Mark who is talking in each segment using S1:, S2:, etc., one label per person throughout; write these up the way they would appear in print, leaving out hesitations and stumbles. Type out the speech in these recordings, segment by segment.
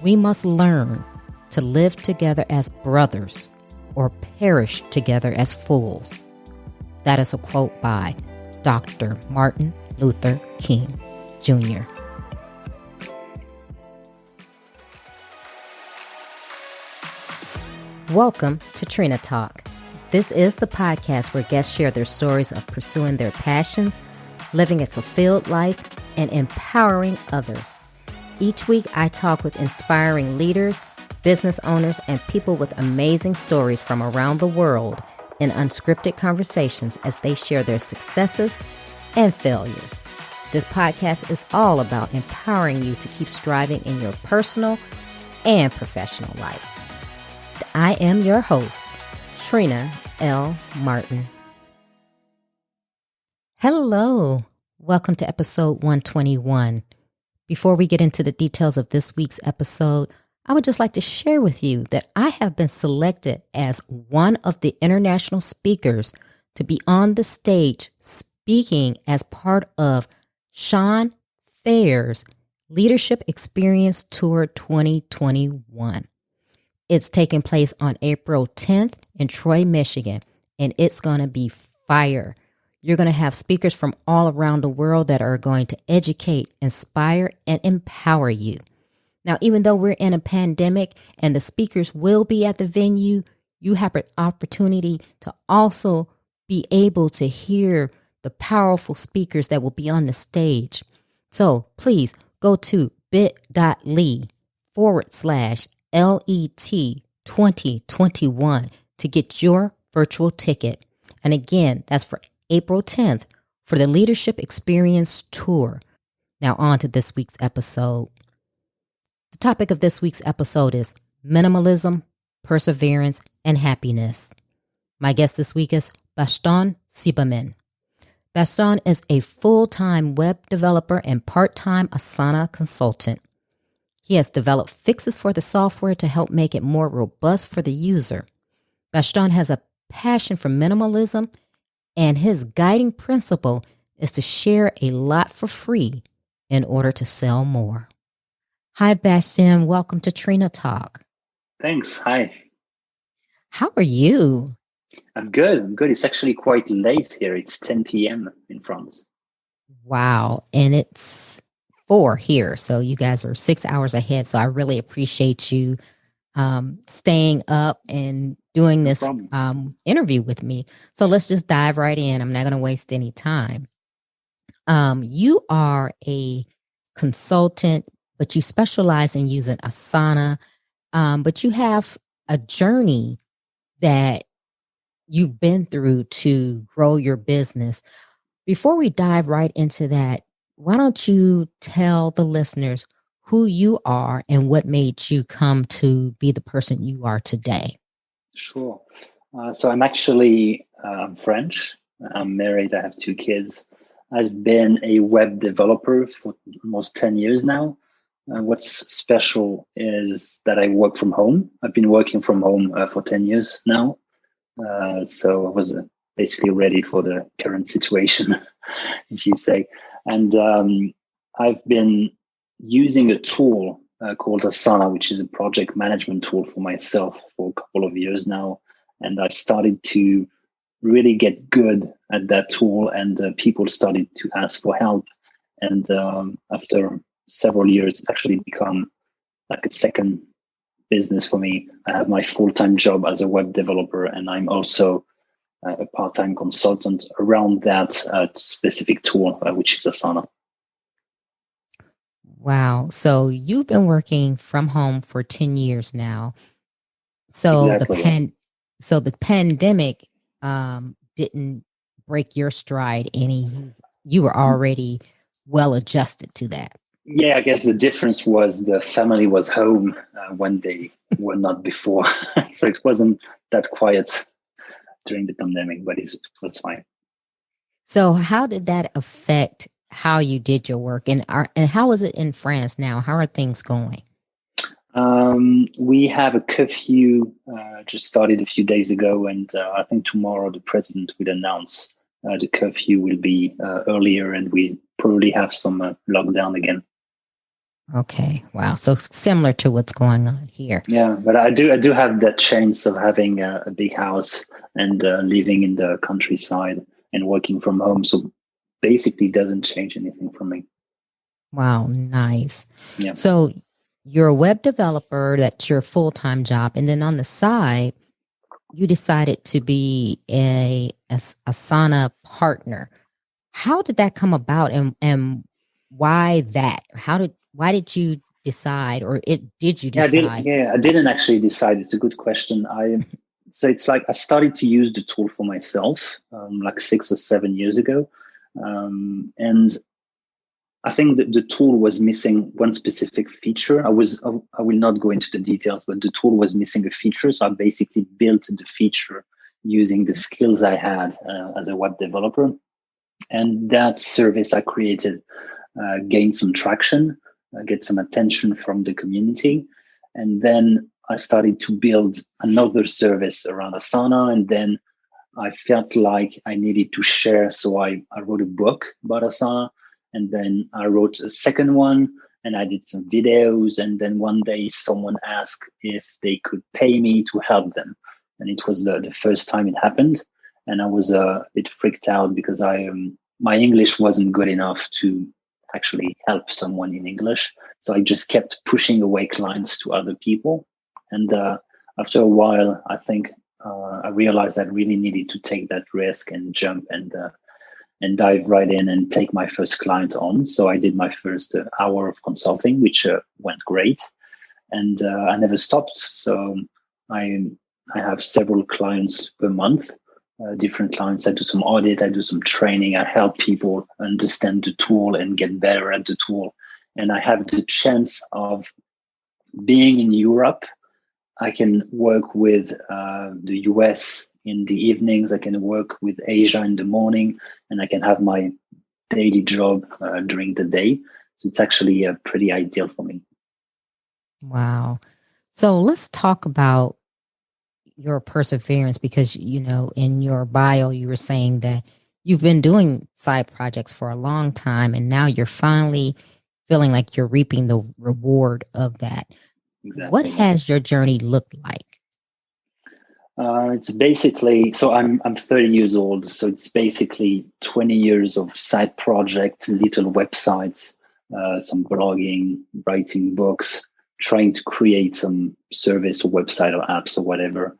S1: We must learn to live together as brothers or perish together as fools. That is a quote by Dr. Martin Luther King, Jr. Welcome to Trina Talk. This is the podcast where guests share their stories of pursuing their passions, living a fulfilled life, and empowering others. Each week, I talk with inspiring leaders, business owners, and people with amazing stories from around the world in unscripted conversations as they share their successes and failures. This podcast is all about empowering you to keep striving in your personal and professional life. I am your host, Trina L. Martin. Hello. Welcome to episode 121. Before we get into the details of this week's episode, I would just like to share with you that I have been selected as one of the international speakers to be on the stage speaking as part of Sean Fair's Leadership Experience Tour 2021. It's taking place on April 10th in Troy, Michigan, and it's going to be fire. You're going to have speakers from all around the world that are going to educate, inspire, and empower you. Now, even though we're in a pandemic and the speakers will be at the venue, you have an opportunity to also be able to hear the powerful speakers that will be on the stage. So please go to bit.ly/LET 2021 to get your virtual ticket. And again, that's for April 10th for the Leadership Experience Tour. Now on to this week's episode. The topic of this week's episode is minimalism, perseverance, and happiness. My guest this week is Bastien Siebman. Bastien is a full-time web developer and part-time Asana consultant. He has developed fixes for the software to help make it more robust for the user. Bastien has a passion for minimalism, and his guiding principle is to share a lot for free in order to sell more. Hi, Bastien. Welcome to Trina Talk.
S2: Thanks. Hi.
S1: How are you?
S2: I'm good. It's actually quite late here. It's 10 p.m. in France.
S1: Wow. And it's 4 here. So you guys are 6 hours ahead. So I really appreciate you staying up and doing this interview with me. So let's just dive right in. I'm not going to waste any time. You are a consultant, but you specialize in using Asana. But you have a journey that you've been through to grow your business. Before we dive right into that, why don't you tell the listeners who you are and what made you come to be the person you are today?
S2: Sure. So I'm actually French. I'm married. I have 2 kids. I've been a web developer for almost 10 years now. What's special is that I work from home. I've been working from home for 10 years now. So I was basically ready for the current situation, if you say. And I've been using a tool called Asana, which is a project management tool for myself for a couple of years now. And I started to really get good at that tool, and people started to ask for help. And after several years, it's actually become like a second business for me. I have my full-time job as a web developer, and I'm also a part-time consultant around that specific tool, which is Asana.
S1: Wow. So you've been working from home for 10 years now. So
S2: Exactly.
S1: the pandemic didn't break your stride any. You were already well adjusted to that.
S2: Yeah, I guess the difference was the family was home when they were not before. So it wasn't that quiet during the pandemic, but it was fine.
S1: So how did that affect how you did your work, and how is it in France now? How are things going?
S2: We have a curfew just started a few days ago, and I think tomorrow the president will announce the curfew will be earlier, and we probably have some lockdown again.
S1: Okay. Wow. So similar to what's going on here.
S2: Yeah, but I do have that chance of having a big house and living in the countryside and working from home. So basically, it doesn't change anything for me.
S1: Wow. Nice.
S2: Yeah.
S1: So you're a web developer. That's your full-time job. And then on the side, you decided to be a Asana partner. How did that come about, and why that? Why did you decide, or did you
S2: Yeah,
S1: decide?
S2: I didn't actually decide. It's a good question. So it's like I started to use the tool for myself like 6 or 7 years ago, and I think that the tool was missing one specific feature. I will not go into the details, but the tool was missing a feature. So I basically built the feature using the skills I had as a web developer, and that service I created gained some traction, get some attention from the community. And then I started to build another service around Asana. And then I felt like I needed to share. So I wrote a book about Asana. And then I wrote a second one and I did some videos. And then one day someone asked if they could pay me to help them. And it was the first time it happened. And I was a bit freaked out because my English wasn't good enough to actually help someone in English. So I just kept pushing away clients to other people. And after a while, I think I realized I really needed to take that risk and jump and dive right in and take my first client on. So I did my first hour of consulting, which went great, and I never stopped. So I I have several clients per month, different clients. I do some audit, I do some training, I help people understand the tool and get better at the tool. And I have the chance of being in Europe. I can work with the US in the evenings. I can work with Asia in the morning, and I can have my daily job during the day. So it's actually pretty ideal for me.
S1: Wow. So let's talk about your perseverance, because in your bio you were saying that you've been doing side projects for a long time, and now you're finally feeling like you're reaping the reward of that. What
S2: Exactly. Yeah.
S1: has your journey looked like?
S2: It's basically, so I'm 30 years old, so it's basically 20 years of side projects, little websites, some blogging, writing books, trying to create some service or website or apps or whatever.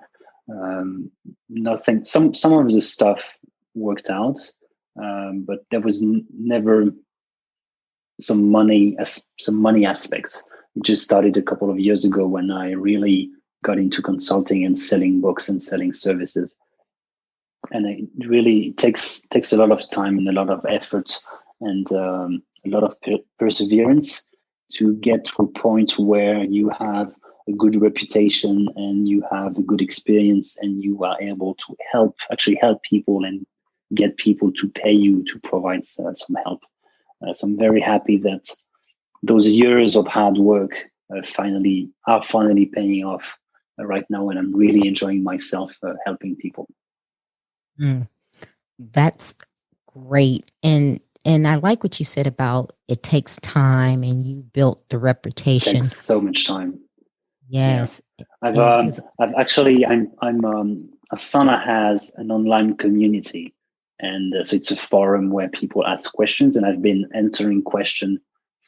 S2: Nothing. Some of the stuff worked out, but there was never some money aspects. It just started a couple of years ago when I really got into consulting and selling books and selling services. And it really takes a lot of time and a lot of effort and a lot of perseverance to get to a point where you have a good reputation and you have a good experience and you are able to actually help people and get people to pay you to provide some help. So I'm very happy that those years of hard work are finally paying off right now, and I'm really enjoying myself helping people.
S1: Mm, that's great. And I like what you said about it takes time, and you built the reputation.
S2: Takes so much time.
S1: Yes.
S2: Yeah. I've actually Asana has an online community, and so it's a forum where people ask questions, and I've been answering questions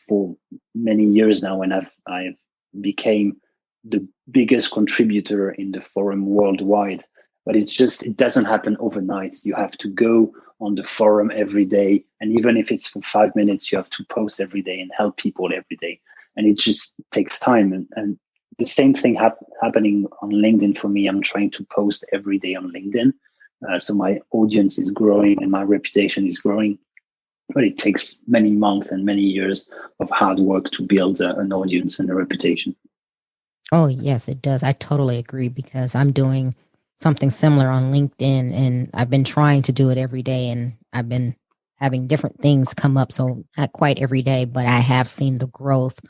S2: for many years now, and I've became the biggest contributor in the forum worldwide. But it doesn't happen overnight. You have to go on the forum every day, and even if it's for 5 minutes, you have to post every day and help people every day, and it just takes time. And the same thing happening on LinkedIn for me. I'm trying to post every day on LinkedIn, so my audience is growing and my reputation is growing. But it takes many months and many years of hard work to build an audience and a reputation.
S1: Oh, yes, it does. I totally agree, because I'm doing something similar on LinkedIn, and I've been trying to do it every day, and I've been having different things come up. So not quite every day, but I have seen the growth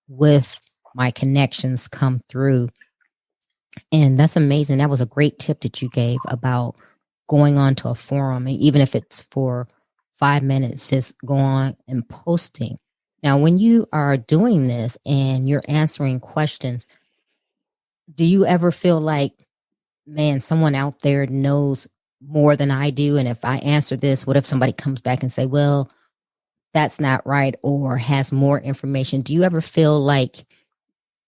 S1: with my connections come through. And that's amazing. That was a great tip that you gave about going on to a forum, and even if it's for 5 minutes, just go on and posting. Now, when you are doing this and you're answering questions, do you ever feel like, man, someone out there knows more than I do? And if I answer this, what if somebody comes back and say, well, that's not right, or has more information? Do you ever feel like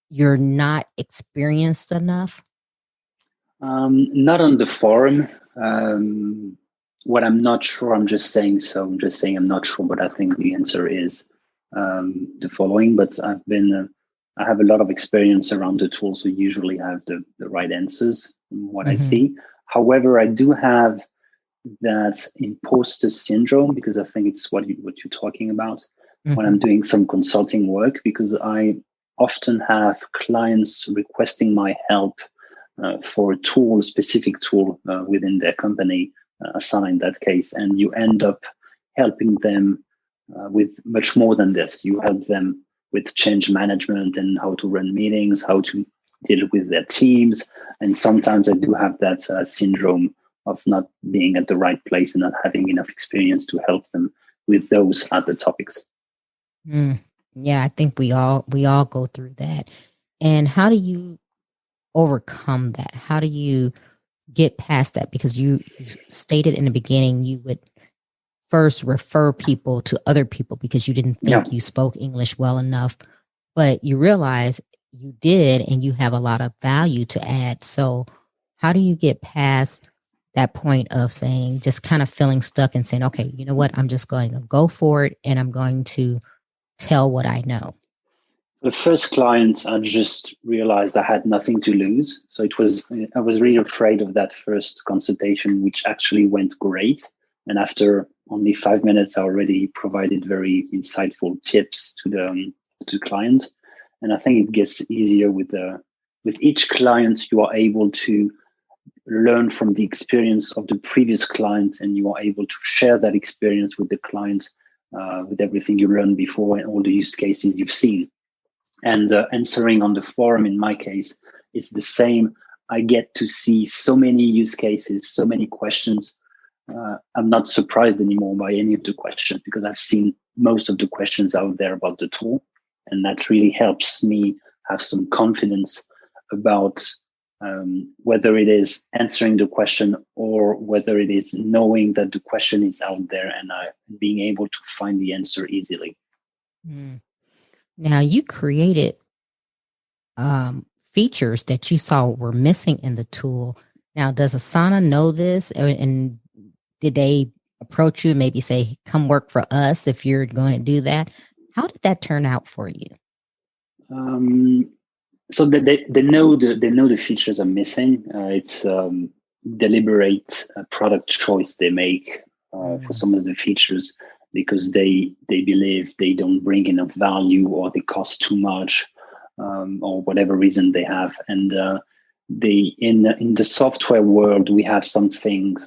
S1: you're not experienced enough?
S2: Not on the forum. What I'm not sure, I'm just saying so. I'm just saying I'm not sure, but I think the answer is the following. But I have a lot of experience around the tools, so usually have the right answers from what I see. However, I do have that imposter syndrome because I think it's what you're talking about when I'm doing some consulting work, because I often have clients requesting my help for a tool, a specific tool within their company, Asana in that case, and you end up helping them with much more than this. You help them with change management and how to run meetings, how to deal with their teams, and sometimes I do have that syndrome of not being at the right place and not having enough experience to help them with those other topics.
S1: Yeah, I think we all go through that. And how do you overcome that? How do you get past that? Because you stated in the beginning you would first refer people to other people because you didn't think you spoke English well enough, but you realize you did and you have a lot of value to add. So how do you get past that point of saying, just kind of feeling stuck and saying, okay, you know what, I'm just going to go for it and I'm going to tell what I know?
S2: The first client, I just realized I had nothing to lose. So I was really afraid of that first consultation, which actually went great. And after only 5 minutes, I already provided very insightful tips to the client. And I think it gets easier with each client. You are able to learn from the experience of the previous client, and you are able to share that experience with the client, with everything you learned before and all the use cases you've seen. And answering on the forum, in my case, it's the same. I get to see so many use cases, so many questions. I'm not surprised anymore by any of the questions because I've seen most of the questions out there about the tool. And that really helps me have some confidence about whether it is answering the question or whether it is knowing that the question is out there and being able to find the answer easily.
S1: Now, you created features that you saw were missing in the tool. Now, does Asana know this? And did they approach you and maybe say, come work for us if you're going to do that? How did that turn out for you?
S2: So they know the features are missing. It's deliberate product choice they make for some of the features because they believe they don't bring enough value or they cost too much, or whatever reason they have. And they in the software world we have something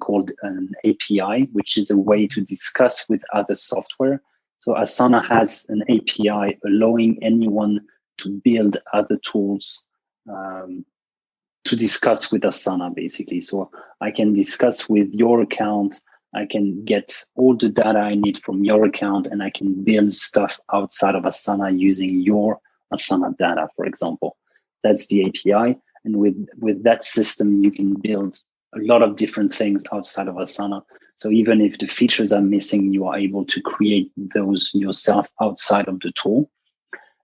S2: called an API, which is a way to discuss with other software. So Asana has an API allowing anyone to build other tools to discuss with Asana, basically. So I can discuss with your account. I can get all the data I need from your account, and I can build stuff outside of Asana using your Asana data, for example. That's the API. And with that system, you can build a lot of different things outside of Asana. So even if the features are missing, you are able to create those yourself outside of the tool.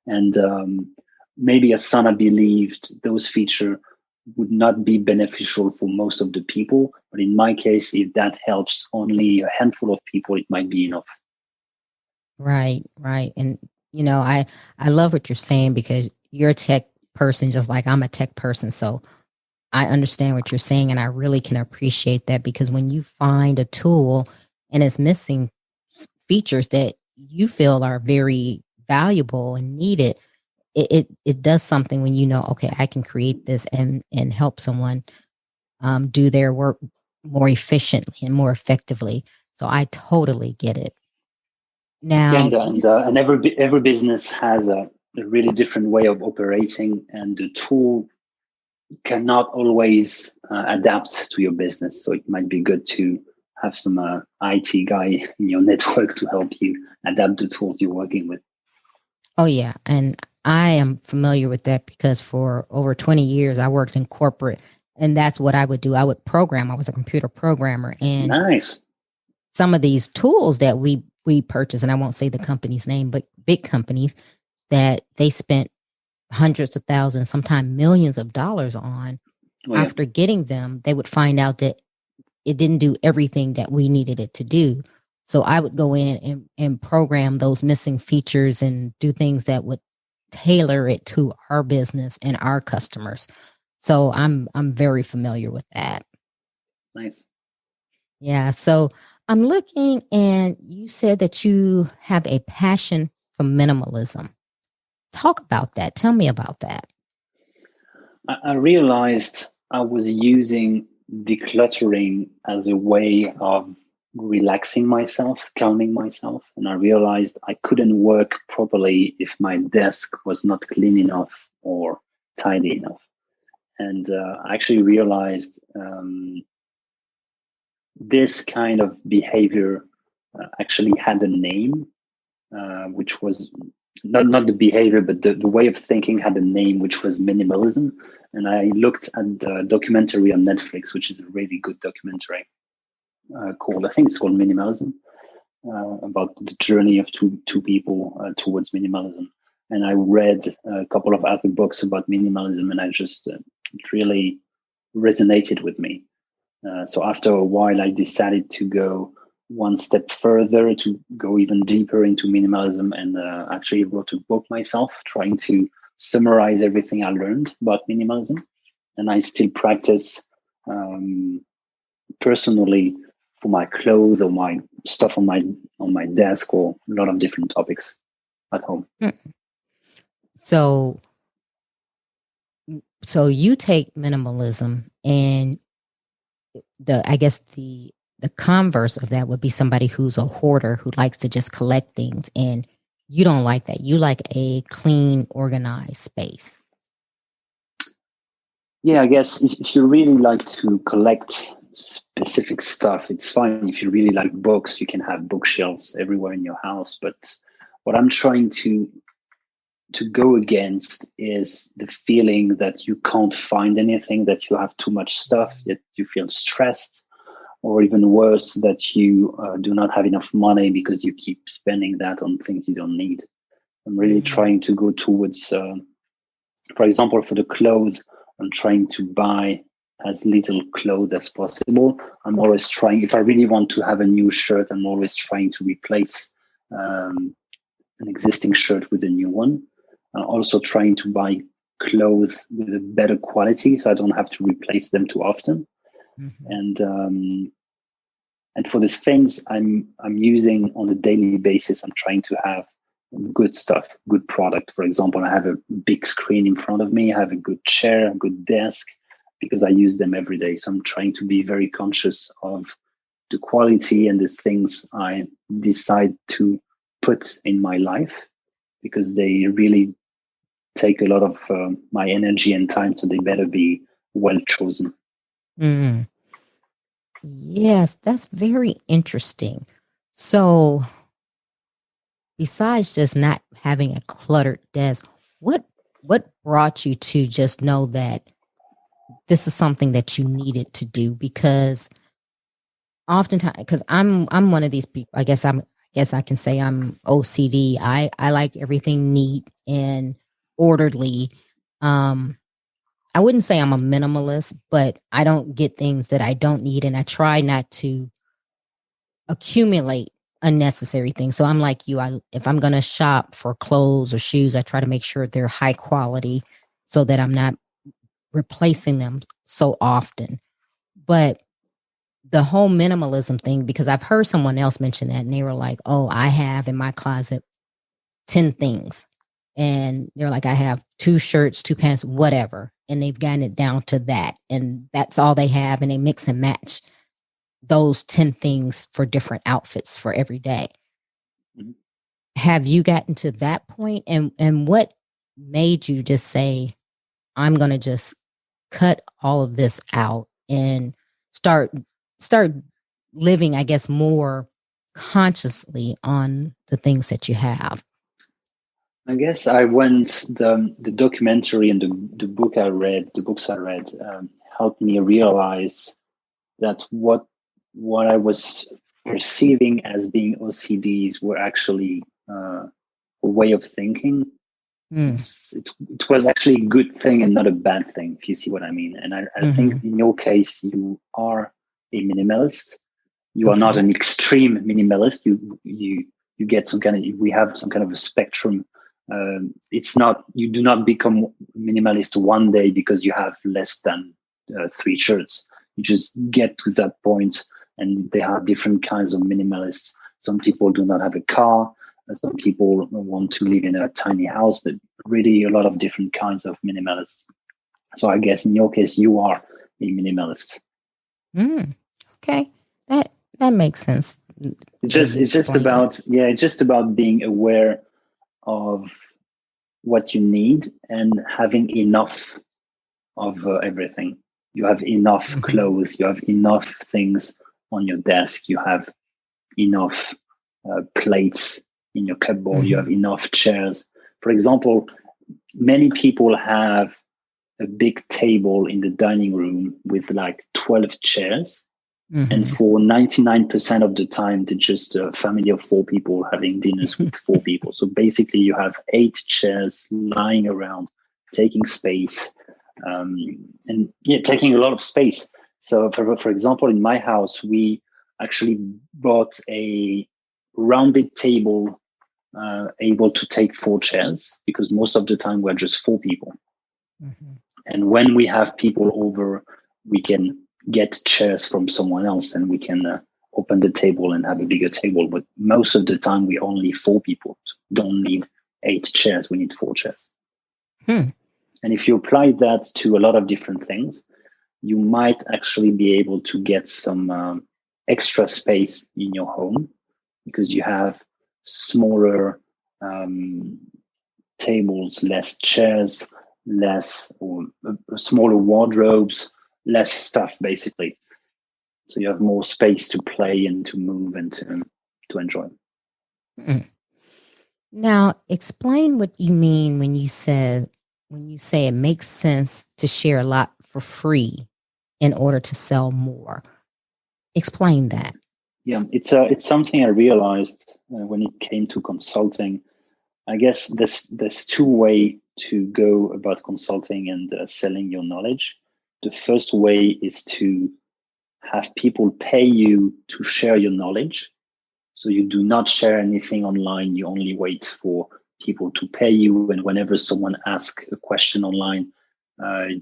S2: And maybe Asana believed those features would not be beneficial for most of the people. But in my case, if that helps only a handful of people, it might be enough.
S1: Right. And, I love what you're saying because you're a tech person just like I'm a tech person. So I understand what you're saying and I really can appreciate that because when you find a tool and it's missing features that you feel are very valuable and needed, it does something when you know, okay, I can create this and help someone do their work more efficiently and more effectively. So I totally get it. Now,
S2: and every business has a really different way of operating, and the tool cannot always adapt to your business. So it might be good to have some IT guy in your network to help you adapt the tools you're working with.
S1: Oh, yeah. And I am familiar with that because for over 20 years, I worked in corporate, and that's what I would do. I would program. I was a computer programmer. And
S2: nice.
S1: Some of these tools that we purchase, and I won't say the company's name, but big companies that they spent hundreds of thousands, sometimes millions of dollars on. After getting them, they would find out that it didn't do everything that we needed it to do. So I would go in and program those missing features and do things that would tailor it to our business and our customers. So I'm very familiar with that.
S2: Nice.
S1: Yeah. So I'm looking, and you said that you have a passion for minimalism. Talk about that. Tell me about that.
S2: I realized I was using decluttering as a way of relaxing myself, calming myself. And I realized I couldn't work properly if my desk was not clean enough or tidy enough. And I actually realized this kind of behavior actually had a name, which was not the behavior, but the way of thinking had a name, which was minimalism. And I looked at the documentary on Netflix, which is a really good documentary called, I think it's called Minimalism, about the journey of two people towards minimalism. And I read a couple of other books about minimalism, and I just it really resonated with me. So after a while, I decided to go one step further, to go even deeper into minimalism, and actually wrote a book myself, trying to summarize everything I learned about minimalism. And I still practice personally for my clothes or my stuff on my desk, or a lot of different topics at home.
S1: So you take minimalism, and I guess the converse of that would be somebody who's a hoarder, who likes to just collect things, and you don't like that. You like a clean, organized space.
S2: Yeah, I guess if you really like to collect specific stuff, it's fine. If you really like books, you can have bookshelves everywhere in your house. But what I'm trying to go against is the feeling that you can't find anything, that you have too much stuff, yet you feel stressed, or even worse, that you do not have enough money because you keep spending that on things you don't need. I'm really trying to go towards, for example, for the clothes, I'm trying to buy as little clothes as possible. I'm always trying, if I really want to have a new shirt, I'm always trying to replace an existing shirt with a new one. I'm also trying to buy clothes with a better quality, so I don't have to replace them too often. And for the things I'm using on a daily basis, I'm trying to have good stuff, good product. For example, I have a big screen in front of me. I have a good chair, a good desk, because I use them every day. So I'm trying to be very conscious of the quality and the things I decide to put in my life, because they really take a lot of my energy and time. So they better be well chosen.
S1: Yes, that's very interesting. So besides just not having a cluttered desk, what brought you to just know that this is something that you needed to do? Because oftentimes, because I'm one of these people, I guess I can say I'm OCD. I like everything neat and orderly. I wouldn't say I'm a minimalist, but I don't get things that I don't need, and I try not to accumulate unnecessary things. So I'm like you. If I'm going to shop for clothes or shoes, I try to make sure they're high quality so that I'm not replacing them so often. But the whole minimalism thing, because I've heard someone else mention that, and they were like, oh, I have in my closet 10 things. And they're like, I have 2 shirts, 2 pants, whatever. And they've gotten it down to that. And that's all they have. And they mix and match those 10 things for different outfits for every day. Mm-hmm. Have you gotten to that point? And what made you just say, I'm going to just cut all of this out and start living, I guess, more consciously on the things that you have?
S2: I guess I went the documentary and the books I read helped me realize that what I was perceiving as being OCDs were actually a way of thinking. It was actually a good thing and not a bad thing, if you see what I mean. And I think in your case, you are a minimalist. You are not an extreme minimalist. You get some kind of, we have some kind of a spectrum. It's not, you do not become minimalist one day because you have less than 3 shirts. You just get to that point, and there are different kinds of minimalists. Some people do not have a car. Some people want to live in a tiny house. That really a lot of different kinds of minimalists. So I guess in your case, you are a minimalist.
S1: Okay, that makes sense.
S2: It's just about being aware of what you need and having enough of everything. You have enough clothes. You have enough things on your desk. You have enough plates in your cupboard. You have enough chairs. For example, many people have a big table in the dining room with like 12 chairs. And for 99% of the time, they're just a family of 4 people having dinners with 4 people. So basically, you have 8 chairs lying around, taking space, taking a lot of space. So, for example, in my house, we actually bought a rounded table able to take 4 chairs, because most of the time we're just 4 people. And when we have people over, we can get chairs from someone else, and we can open the table and have a bigger table. But most of the time, we only 4 people. Don't need 8 chairs. We need 4 chairs. And if you apply that to a lot of different things, you might actually be able to get some extra space in your home, because you have smaller tables, less chairs, less or smaller wardrobes, less stuff, basically. So you have more space to play and to move and to enjoy.
S1: Now, explain what you mean when you say it makes sense to share a lot for free in order to sell more. Explain that.
S2: Yeah, it's something I realized when it came to consulting. I guess there's 2 ways to go about consulting and selling your knowledge. The first way is to have people pay you to share your knowledge. So you do not share anything online. You only wait for people to pay you. And whenever someone asks a question online,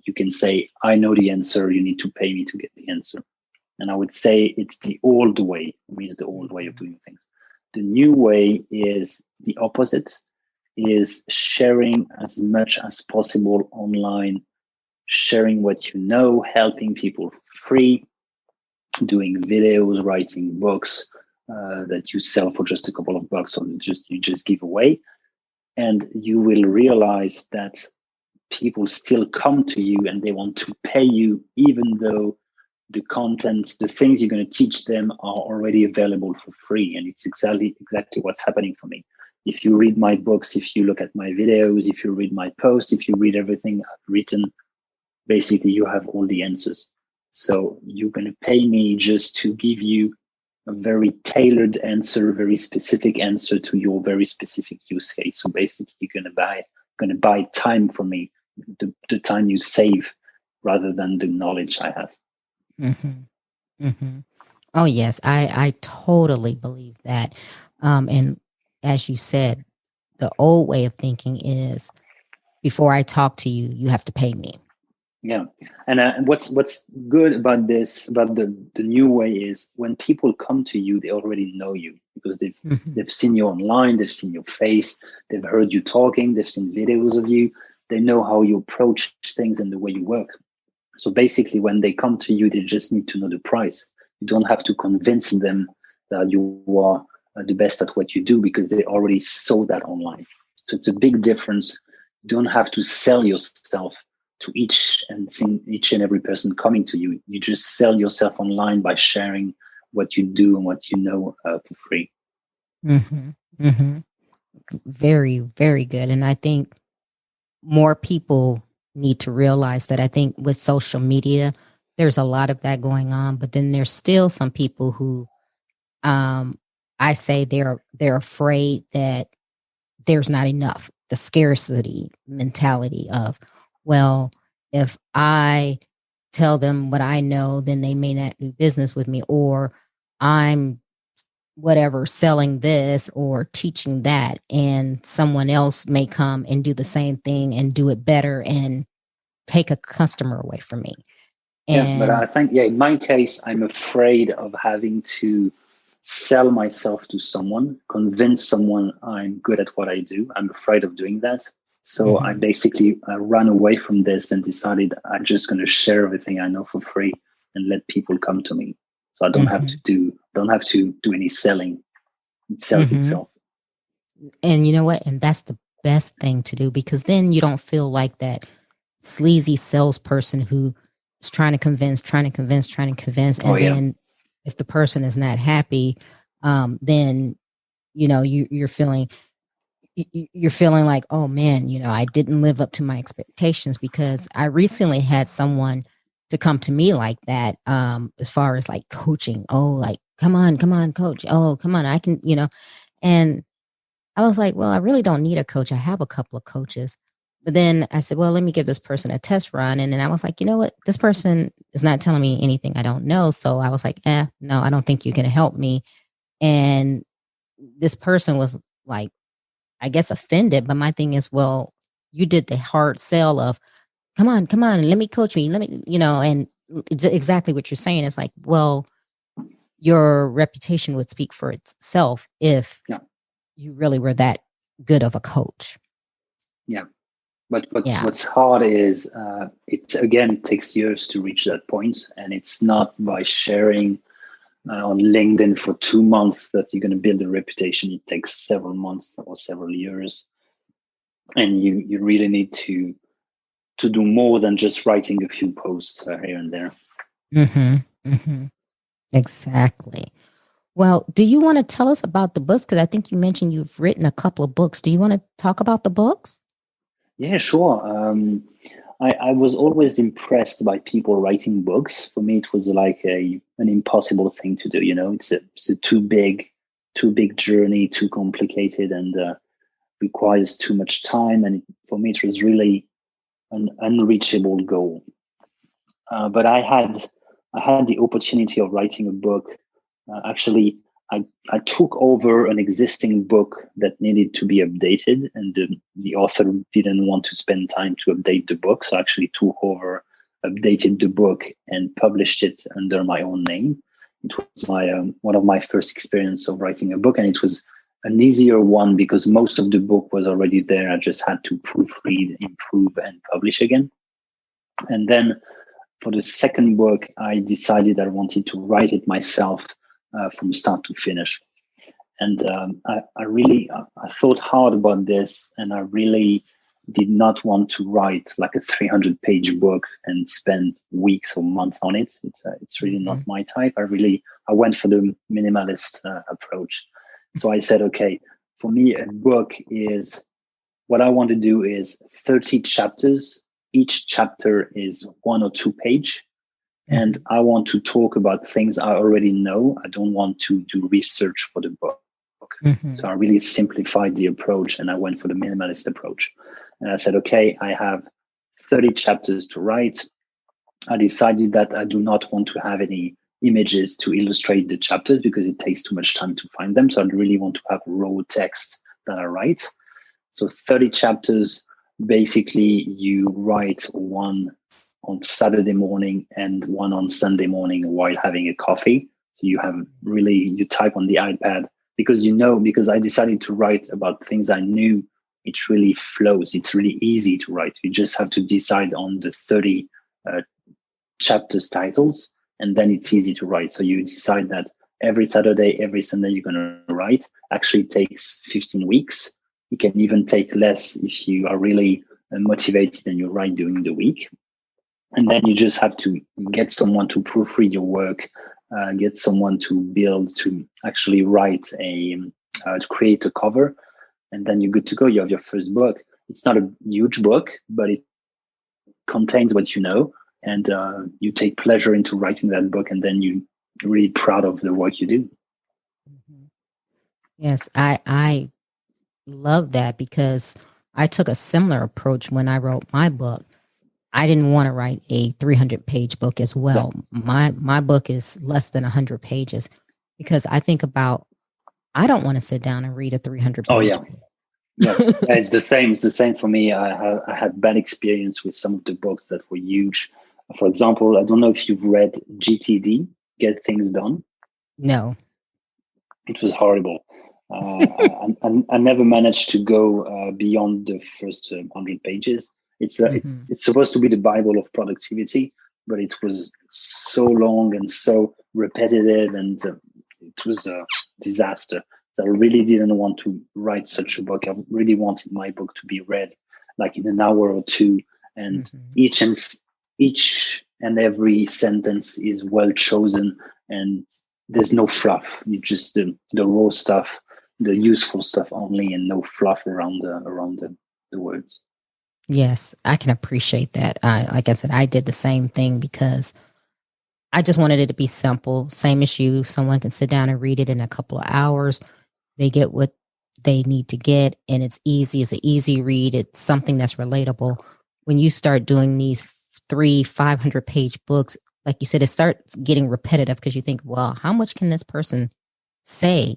S2: you can say, I know the answer. You need to pay me to get the answer. And I would say it's the old way. It's the old way of doing things. The new way is the opposite, is sharing as much as possible online, sharing what you know, helping people for free, doing videos, writing books that you sell for just a couple of bucks, or you just give away. And you will realize that people still come to you and they want to pay you, even though the content, the things you're going to teach them are already available for free. And it's exactly what's happening for me. If you read my books, if you look at my videos, if you read my posts, if you read everything I've written, basically you have all the answers. So you're going to pay me just to give you a very tailored answer, a very specific answer to your very specific use case. So basically you're going to buy time from me, the time you save, rather than the knowledge I have.
S1: Oh yes, I totally believe that. And as you said, the old way of thinking is, before I talk to you, you have to pay me.
S2: Yeah. And what's good about this, about the new way, is when people come to you, they already know you, because they've seen you online, they've seen your face, they've heard you talking, they've seen videos of you, they know how you approach things and the way you work. So basically, when they come to you, they just need to know the price. You don't have to convince them that you are the best at what you do, because they already saw that online. So it's a big difference. You don't have to sell yourself to each and every person coming to you. You just sell yourself online by sharing what you do and what you know for free.
S1: Mm-hmm. Mm-hmm. Very, very good. And I think more people need to realize that. I think with social media, there's a lot of that going on, but then there's still some people who, um, I say they're afraid that there's not enough. The scarcity mentality of, well, if I tell them what I know, then they may not do business with me, or I'm whatever selling this or teaching that, and someone else may come and do the same thing and do it better and take a customer away from me.
S2: Yeah, but
S1: And
S2: I think, in my case, I'm afraid of having to sell myself to someone, convince someone I'm good at what I do. I'm afraid of doing that. So I
S1: mm-hmm,
S2: basically ran away from this and decided I'm just going to share everything I know for free and let people come to me. So I
S1: mm-hmm,
S2: don't have to do any selling. It sells
S1: mm-hmm.
S2: itself.
S1: And you know what? And that's the best thing to do, because then you don't feel like that sleazy salesperson who is trying to convince.
S2: Oh
S1: And
S2: yeah.
S1: then if the person is not happy, then, you're feeling like, oh man, I didn't live up to my expectations, because I recently had someone to come to me like that, as far as like coaching. Oh, like, come on, coach. Oh, come on, I can, and I was like, well, I really don't need a coach. I have a couple of coaches. But then I said, well, let me give this person a test run. And then I was like, you know what? This person is not telling me anything I don't know. So I was like, no, I don't think you can help me. And this person was like, I guess, offended. But my thing is, well, you did the hard sell of, come on, let me coach me. Let me, and exactly what you're saying is like, well, your reputation would speak for itself if
S2: Yeah.
S1: you really were that good of a coach.
S2: Yeah. But
S1: Yeah.
S2: what's hard is it takes years to reach that point, and it's not by sharing on LinkedIn for 2 months that you're going to build a reputation. It takes several months or several years, and you really need to do more than just writing a few posts here and there.
S1: Mm-hmm. Mm-hmm. Exactly. Well, do you want to tell us about the books? Because I think you mentioned you've written a couple of books. Do you want to talk about the books?
S2: Yeah, sure. I was always impressed by people writing books. For me, it was like an impossible thing to do. It's a too big journey, too complicated, and requires too much time. And for me, it was really an unreachable goal. But I had the opportunity of writing a book. Actually, I took over an existing book that needed to be updated, and the author didn't want to spend time to update the book. So I actually took over, updated the book, and published it under my own name. It was my one of my first experience of writing a book, and it was an easier one because most of the book was already there. I just had to proofread, improve, and publish again. And then for the second book, I decided I wanted to write it myself from start to finish. And I thought hard about this, and I really did not want to write like a 300-page book and spend weeks or months on it. It's really not my type. I went for the minimalist approach. So I said, okay, for me, a book is what I want to do is 30 chapters. Each chapter is 1 or 2 page. And I want to talk about things I already know. I don't want to do research for the book.
S1: Mm-hmm.
S2: So I really simplified the approach, and I went for the minimalist approach. And I said, okay, I have 30 chapters to write. I decided that I do not want to have any images to illustrate the chapters because it takes too much time to find them. So I really want to have raw text that I write. So 30 chapters, basically you write one on Saturday morning and one on Sunday morning while having a coffee. So you type on the iPad because I decided to write about things I knew. It really flows. It's really easy to write. You just have to decide on the 30 chapters titles, and then it's easy to write. So you decide that every Saturday, every Sunday you're going to write. Actually, it takes 15 weeks. It can even take less if you are really motivated and you write during the week. And then you just have to get someone to proofread your work, get someone to actually write to create a cover, and then you're good to go. You have your first book. It's not a huge book, but it contains what you know, and you take pleasure into writing that book, and then you're really proud of the work you do.
S1: Yes, I love that, because I took a similar approach when I wrote my book. I didn't want to write a 300-page book as well. My book is less than 100 pages, because I think about, I don't want to sit down and read a 300-page book.
S2: Yeah, it's the same. It's the same for me. I had bad experience with some of the books that were huge. For example, I don't know if you've read GTD, Get Things Done.
S1: No.
S2: It was horrible. I never managed to go beyond the first 100 pages. It's supposed to be the Bible of productivity, but it was so long and so repetitive, and it was a disaster. So I really didn't want to write such a book. I really wanted my book to be read like in an hour or two, and each and every sentence is well chosen, and there's no fluff. You just the raw stuff, the useful stuff only, and no fluff around the words.
S1: Yes, I can appreciate that. Like I said, I did the same thing, because I just wanted it to be simple, same as you. Someone can sit down and read it in a couple of hours. They get what they need to get, and it's easy. It's an easy read. It's something that's relatable. When you start doing these 500-page books, like you said, it starts getting repetitive, because you think, well, how much can this person say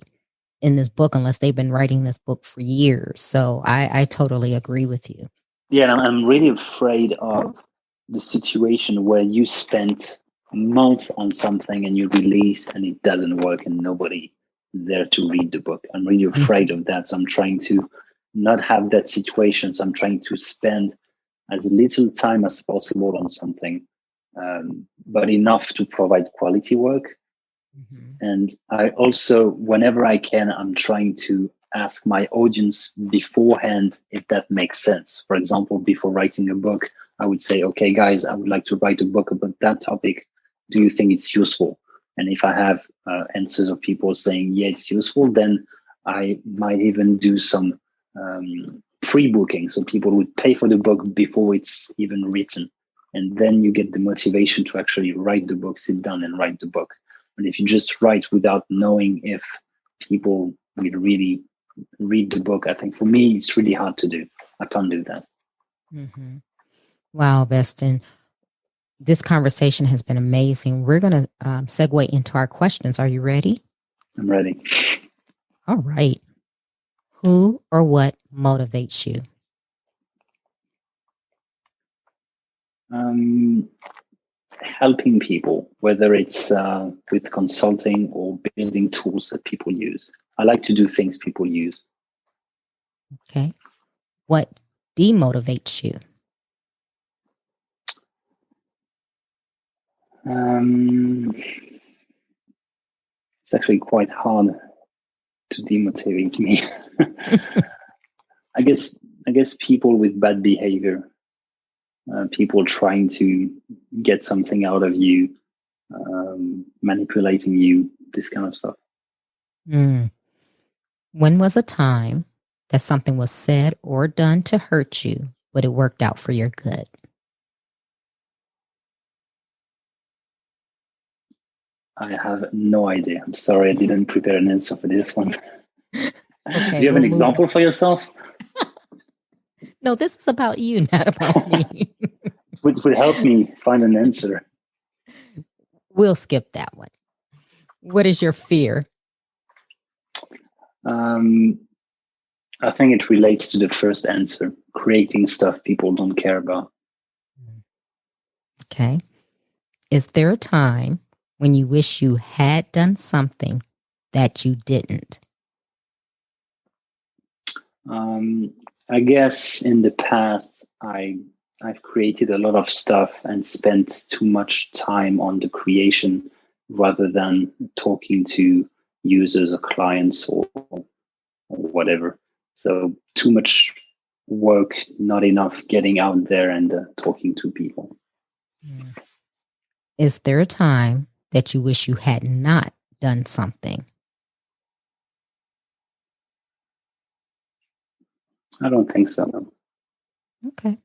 S1: in this book unless they've been writing this book for years? So I totally agree with you.
S2: Yeah, and I'm really afraid of the situation where you spent months on something and you release and it doesn't work and nobody there to read the book. I'm really afraid of that. So I'm trying to not have that situation. So I'm trying to spend as little time as possible on something, but enough to provide quality work. And I also, whenever I can, I'm trying to ask my audience beforehand if that makes sense. For example, before writing a book, I would say, okay, guys, I would like to write a book about that topic. Do you think it's useful? And if I have answers of people saying, yeah, it's useful, then I might even do some pre-booking. So people would pay for the book before it's even written. And then you get the motivation to actually write the book, sit down and write the book. And if you just write without knowing if people will really read the book, I think for me, it's really hard to do. I can't do that.
S1: Wow, Bastien. This conversation has been amazing. We're going to segue into our questions. Are you ready?
S2: I'm ready.
S1: All right. Who or what motivates you?
S2: Helping people, whether it's with consulting or building tools that people use. I like to do things people use.
S1: Okay. What demotivates you?
S2: It's actually quite hard to demotivate me. I guess people with bad behavior, people trying to get something out of you, manipulating you, this kind of stuff.
S1: When was a time that something was said or done to hurt you, but it worked out for your good?
S2: I have no idea. I'm sorry, I didn't prepare an answer for this one.
S1: Okay,
S2: do you have an example for yourself?
S1: No, this is about you, not about me.
S2: Which would help me find an answer.
S1: We'll skip that one. What is your fear?
S2: I think it relates to the first answer, creating stuff people don't care about.
S1: Okay. Is there a time when you wish you had done something that you didn't?
S2: I guess in the past, I've created a lot of stuff and spent too much time on the creation rather than talking to users or clients or whatever. So too much work, not enough getting out there and talking to people.
S1: Is there a time that you wish you had not done something?
S2: I don't think so. No.
S1: Okay.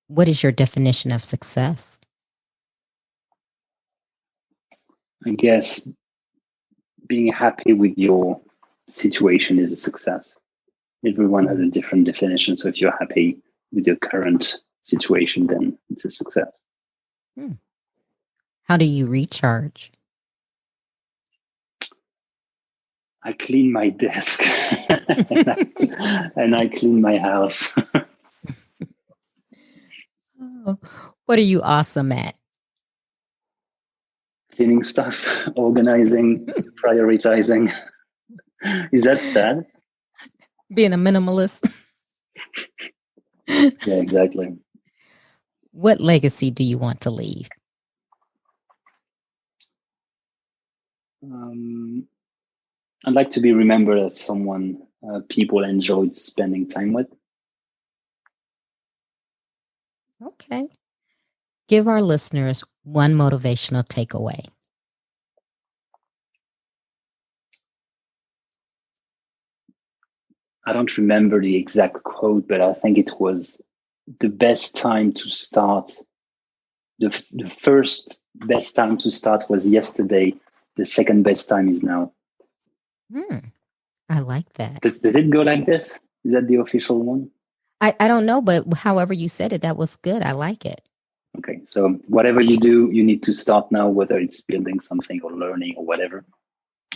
S1: What is your definition of success?
S2: I guess being happy with your situation is a success. Everyone has a different definition. So if you're happy with your current situation, then it's a success.
S1: How do you recharge?
S2: I clean my desk and I clean my house.
S1: What are you awesome at?
S2: Cleaning stuff, organizing, prioritizing. Is that sad?
S1: Being a minimalist.
S2: Yeah, exactly.
S1: What legacy do you want to leave?
S2: I'd like to be remembered as someone people enjoyed spending time with.
S1: Okay. Give our listeners one motivational takeaway.
S2: I don't remember the exact quote, but I think it was the best time to start. The first best time to start was yesterday. The second best time is now.
S1: I like that.
S2: Does it go like this? Is that the official one?
S1: I don't know, but however you said it, that was good. I like it.
S2: Okay, so whatever you do, you need to start now, whether it's building something or learning or whatever.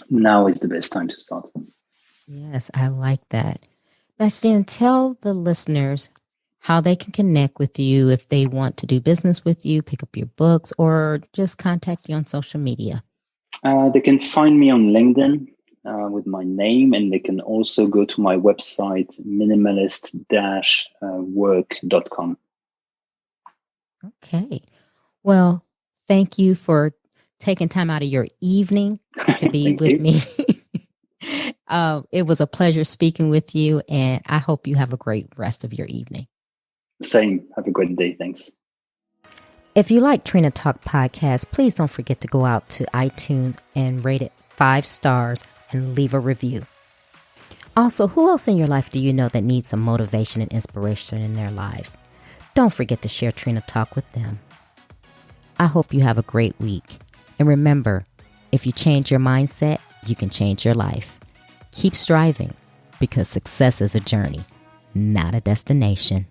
S2: Now is the best time to start.
S1: Yes, I like that. Bastien, tell the listeners how they can connect with you if they want to do business with you, pick up your books, or just contact you on social media.
S2: They can find me on LinkedIn with my name, and they can also go to my website, minimalist-work.com.
S1: Okay. Well, thank you for taking time out of your evening to be with me. It was a pleasure speaking with you, and I hope you have a great rest of your evening.
S2: Same. Have a great day. Thanks.
S1: If you like Trina Talk Podcast, please don't forget to go out to iTunes and rate it 5 stars and leave a review. Also, who else in your life do you know that needs some motivation and inspiration in their lives? Don't forget to share Trina Talk with them. I hope you have a great week. And remember, if you change your mindset, you can change your life. Keep striving, because success is a journey, not a destination.